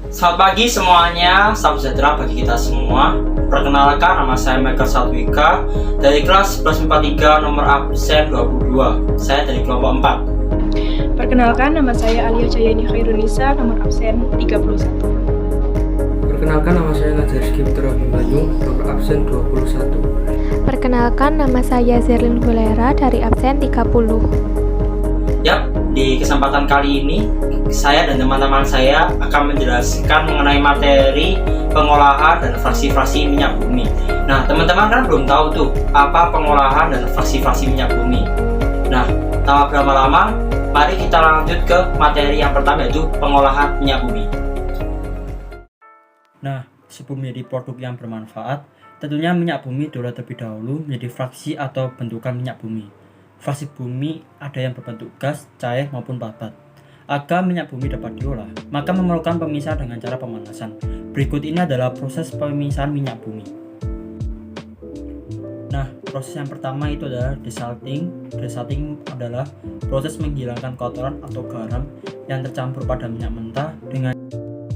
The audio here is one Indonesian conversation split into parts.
Selamat pagi semuanya, salam sejahtera bagi kita semua. Perkenalkan, nama saya Michael Satwika dari kelas 1143 nomor absen 22. Saya dari kelompok 4. Perkenalkan, nama saya Alia Jayani Khairunisa, nomor absen 31. Perkenalkan, nama saya Najar Rizky Putra Bimbanyu, nomor absen 21. Perkenalkan, nama saya Zerlin Hulera dari absen 30. Yap, di kesempatan kali ini saya dan teman-teman saya akan menjelaskan mengenai materi pengolahan dan fraksi-fraksi minyak bumi. Nah, teman-teman kan belum tahu tuh apa pengolahan dan fraksi-fraksi minyak bumi. Nah, tanpa berlama-lama, mari kita lanjut ke materi yang pertama, yaitu pengolahan minyak bumi. Nah, sebelum menjadi produk yang bermanfaat, tentunya minyak bumi diolah terlebih dahulu menjadi fraksi atau bentukan minyak bumi. Fraksi bumi ada yang berbentuk gas, cair maupun padat. Agar minyak bumi dapat diolah, maka memerlukan pemisahan dengan cara pemanasan. Berikut ini adalah proses pemisahan minyak bumi. Nah, proses yang pertama itu adalah desalting. Desalting adalah proses menghilangkan kotoran atau garam yang tercampur pada minyak mentah dengan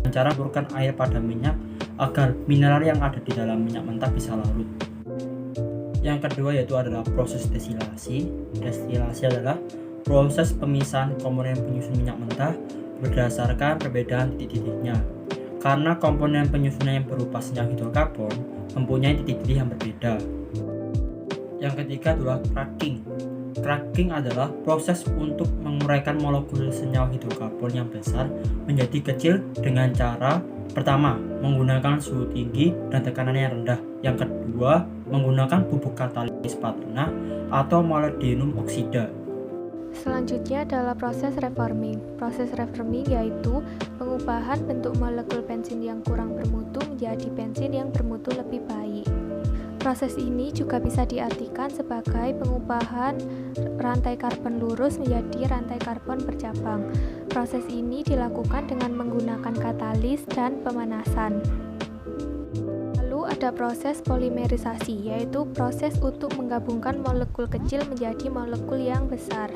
cara mencampurkan air pada minyak agar mineral yang ada di dalam minyak mentah bisa larut. Yang kedua yaitu adalah proses destilasi. Destilasi adalah proses pemisahan komponen penyusun minyak mentah berdasarkan perbedaan titik-titiknya. Karena komponen penyusunnya yang berupa senyawa hidrokarbon mempunyai titik-titik yang berbeda. Yang ketiga adalah cracking. Cracking adalah proses untuk menguraikan molekul senyawa hidrokarbon yang besar menjadi kecil dengan cara pertama, menggunakan suhu tinggi dan tekanan yang rendah. Yang kedua, menggunakan bubuk katalis patena atau molybdenum oksida. Selanjutnya adalah proses reforming. Proses reforming yaitu pengubahan bentuk molekul bensin yang kurang bermutu menjadi bensin yang bermutu lebih baik. Proses ini juga bisa diartikan sebagai pengubahan rantai karbon lurus menjadi rantai karbon bercabang. Proses ini dilakukan dengan menggunakan katalis dan pemanasan. Lalu ada proses polimerisasi, yaitu proses untuk menggabungkan molekul kecil menjadi molekul yang besar.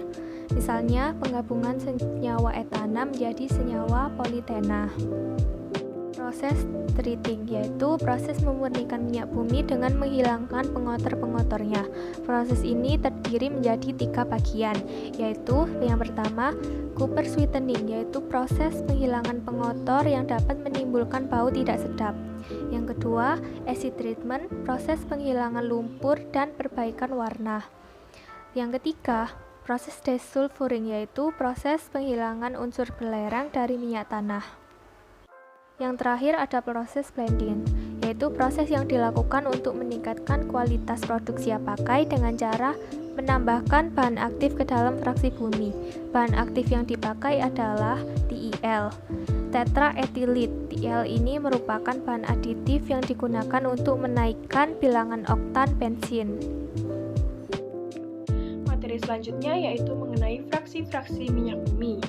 Misalnya, penggabungan senyawa etana menjadi senyawa politena. Proses treating, yaitu proses memurnikan minyak bumi dengan menghilangkan pengotor-pengotornya. Proses ini terdiri menjadi 3 bagian, yaitu yang pertama, copper sweetening, yaitu proses penghilangan pengotor yang dapat menimbulkan bau tidak sedap. Yang kedua, acid treatment, proses penghilangan lumpur dan perbaikan warna. Yang ketiga, proses desulfuring, yaitu proses penghilangan unsur belerang dari minyak tanah. Yang terakhir ada proses blending, yaitu proses yang dilakukan untuk meningkatkan kualitas produk siap pakai dengan cara menambahkan bahan aktif ke dalam fraksi bumi. Bahan aktif yang dipakai adalah TiL, tetraethylit. TiL ini merupakan bahan aditif yang digunakan untuk menaikkan bilangan oktan bensin. Materi selanjutnya yaitu mengenai fraksi-fraksi minyak bumi.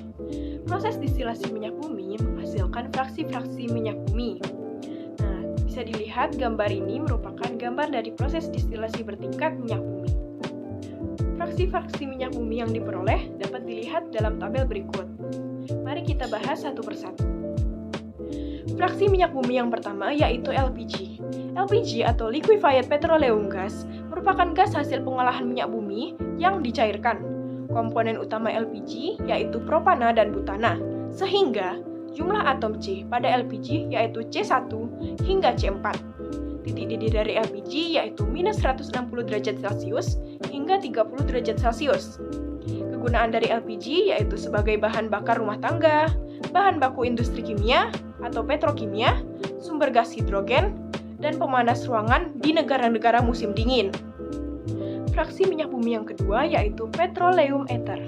Proses distilasi minyak bumi menghasilkan fraksi-fraksi minyak bumi. Nah, bisa dilihat gambar ini merupakan gambar dari proses distilasi bertingkat minyak bumi. Fraksi-fraksi minyak bumi yang diperoleh dapat dilihat dalam tabel berikut. Mari kita bahas satu persatu. Fraksi minyak bumi yang pertama yaitu LPG. LPG atau Liquefied Petroleum Gas merupakan gas hasil pengolahan minyak bumi yang dicairkan. Komponen utama LPG yaitu propana dan butana, sehingga jumlah atom C pada LPG yaitu C1 hingga C4. Titik-titik dari LPG yaitu minus 160 derajat Celcius hingga 30 derajat Celcius. Kegunaan dari LPG yaitu sebagai bahan bakar rumah tangga, bahan baku industri kimia atau petrokimia, sumber gas hidrogen, dan pemanas ruangan di negara-negara musim dingin. Fraksi minyak bumi yang kedua yaitu petroleum ether.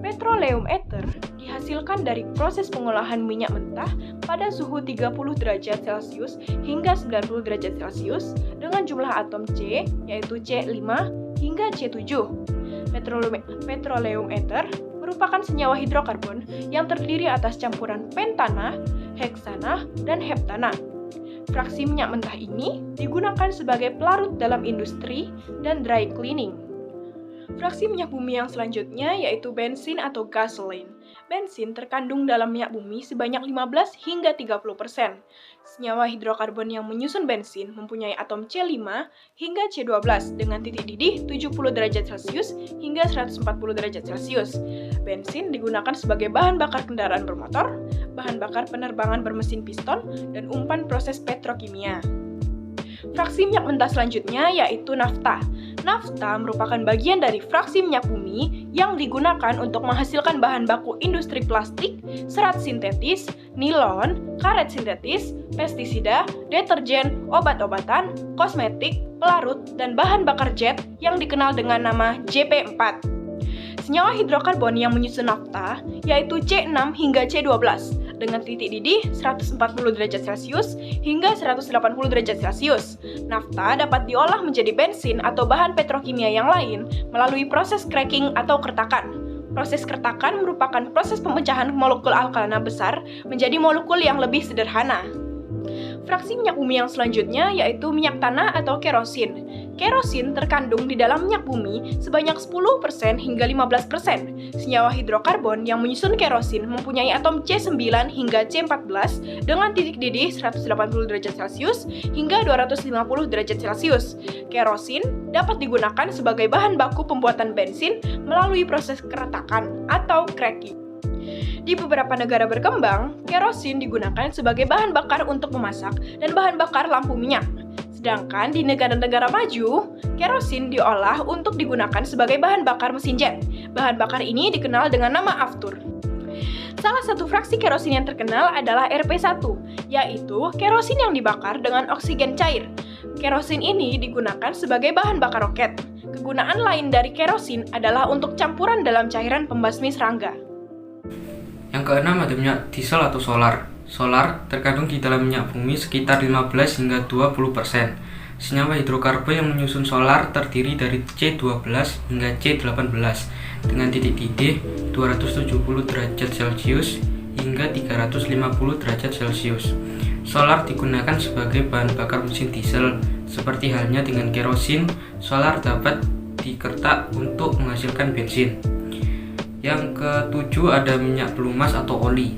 Petroleum ether dihasilkan dari proses pengolahan minyak mentah pada suhu 30 derajat Celcius hingga 90 derajat Celcius dengan jumlah atom C yaitu C5 hingga C7. Petroleum ether merupakan senyawa hidrokarbon yang terdiri atas campuran pentana, heksana, dan heptana. Fraksi minyak mentah ini digunakan sebagai pelarut dalam industri dan dry cleaning. Fraksi minyak bumi yang selanjutnya yaitu bensin atau gasoline. Bensin terkandung dalam minyak bumi sebanyak 15 hingga 30%. Senyawa hidrokarbon yang menyusun bensin mempunyai atom C5 hingga C12 dengan titik didih 70 derajat Celcius hingga 140 derajat Celcius. Bensin digunakan sebagai bahan bakar kendaraan bermotor, bahan bakar penerbangan bermesin piston, dan umpan proses petrokimia. Fraksi minyak mentah selanjutnya yaitu nafta. Nafta merupakan bagian dari fraksi minyak bumi yang digunakan untuk menghasilkan bahan baku industri plastik, serat sintetis, nilon, karet sintetis, pestisida, deterjen, obat-obatan, kosmetik, pelarut, dan bahan bakar jet yang dikenal dengan nama JP4. Senyawa hidrokarbon yang menyusun nafta yaitu C6 hingga C12 dengan titik didih 140 derajat Celcius hingga 180 derajat Celcius. Nafta dapat diolah menjadi bensin atau bahan petrokimia yang lain melalui proses cracking atau kertakan. Proses kertakan merupakan proses pemecahan molekul alkalina besar menjadi molekul yang lebih sederhana. Fraksi minyak bumi yang selanjutnya yaitu minyak tanah atau kerosin. Kerosin terkandung di dalam minyak bumi sebanyak 10% hingga 15%. Senyawa hidrokarbon yang menyusun kerosin mempunyai atom C9 hingga C14 dengan titik didih 180 derajat Celcius hingga 250 derajat Celcius. Kerosin dapat digunakan sebagai bahan baku pembuatan bensin melalui proses keretakan atau cracking. Di beberapa negara berkembang, kerosin digunakan sebagai bahan bakar untuk memasak dan bahan bakar lampu minyak. Sedangkan di negara-negara maju, kerosin diolah untuk digunakan sebagai bahan bakar mesin jet. Bahan bakar ini dikenal dengan nama aftur. Salah satu fraksi kerosin yang terkenal adalah RP1, yaitu kerosin yang dibakar dengan oksigen cair. Kerosin ini digunakan sebagai bahan bakar roket. Kegunaan lain dari kerosin adalah untuk campuran dalam cairan pembasmi serangga. Yang keenam ada minyak diesel atau solar. Solar terkandung di dalam minyak bumi sekitar 15 hingga 20%. Senyawa hidrokarbon yang menyusun solar terdiri dari C12 hingga C18 dengan titik didih 270 derajat Celcius hingga 350 derajat Celcius. Solar digunakan sebagai bahan bakar mesin diesel. Seperti halnya dengan kerosin, solar dapat dikertak untuk menghasilkan bensin. Yang ketujuh ada minyak pelumas atau oli.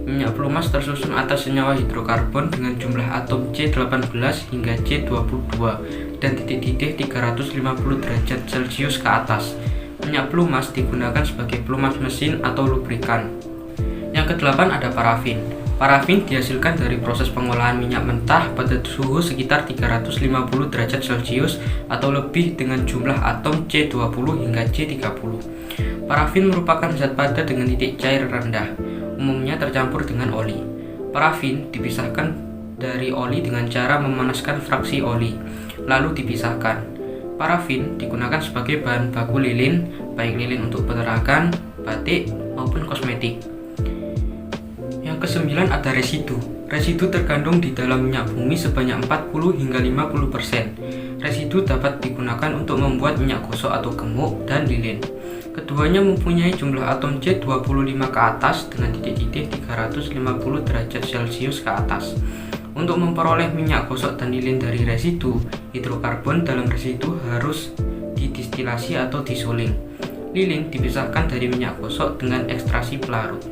Minyak pelumas tersusun atas senyawa hidrokarbon dengan jumlah atom C18 hingga C22 dan titik didih 350 derajat Celcius ke atas. Minyak pelumas digunakan sebagai pelumas mesin atau lubrikan. Yang kedelapan ada parafin. Parafin dihasilkan dari proses pengolahan minyak mentah pada suhu sekitar 350 derajat Celcius atau lebih dengan jumlah atom C20 hingga C30. Parafin merupakan zat padat dengan titik cair rendah, umumnya tercampur dengan oli. Parafin dipisahkan dari oli dengan cara memanaskan fraksi oli, lalu dipisahkan. Parafin digunakan sebagai bahan baku lilin, baik lilin untuk penerangan, batik, maupun kosmetik. Yang kesembilan ada residu. Residu terkandung di dalam minyak bumi sebanyak 40 hingga 50%. Residu dapat digunakan untuk membuat minyak gosok atau gemuk dan lilin. Keduanya mempunyai jumlah atom C25 ke atas dengan titik didih 350 derajat Celcius ke atas. Untuk memperoleh minyak gosok dan lilin dari residu, hidrokarbon dalam residu harus didistilasi atau disuling. Lilin dipisahkan dari minyak gosok dengan ekstraksi pelarut.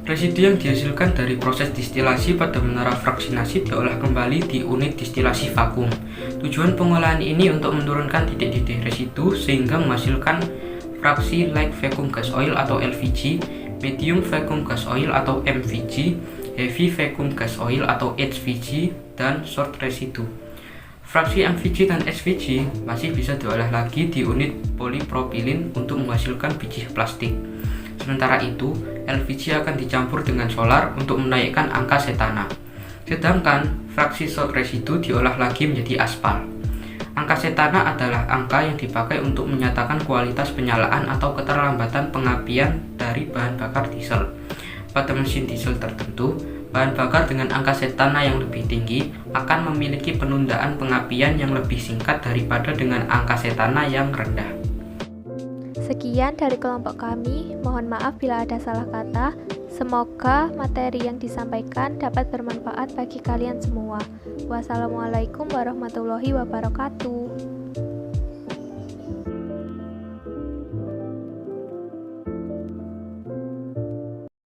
Residu yang dihasilkan dari proses distilasi pada menara fraksinasi diolah kembali di unit distilasi vakum. Tujuan pengolahan ini untuk menurunkan titik didih residu sehingga menghasilkan fraksi light vacuum gas oil atau LVG, medium vacuum gas oil atau MVG, heavy vacuum gas oil atau HVG, dan short residue. Fraksi MVG dan HVG masih bisa diolah lagi di unit polipropilin untuk menghasilkan biji plastik. Sementara itu, LVG akan dicampur dengan solar untuk menaikkan angka setana. Sedangkan fraksi short residue diolah lagi menjadi aspal. Angka setana adalah angka yang dipakai untuk menyatakan kualitas penyalaan atau keterlambatan pengapian dari bahan bakar diesel. Pada mesin diesel tertentu, bahan bakar dengan angka setana yang lebih tinggi akan memiliki penundaan pengapian yang lebih singkat daripada dengan angka setana yang rendah. Sekian dari kelompok kami, mohon maaf bila ada salah kata. Semoga materi yang disampaikan dapat bermanfaat bagi kalian semua. Wassalamualaikum warahmatullahi wabarakatuh.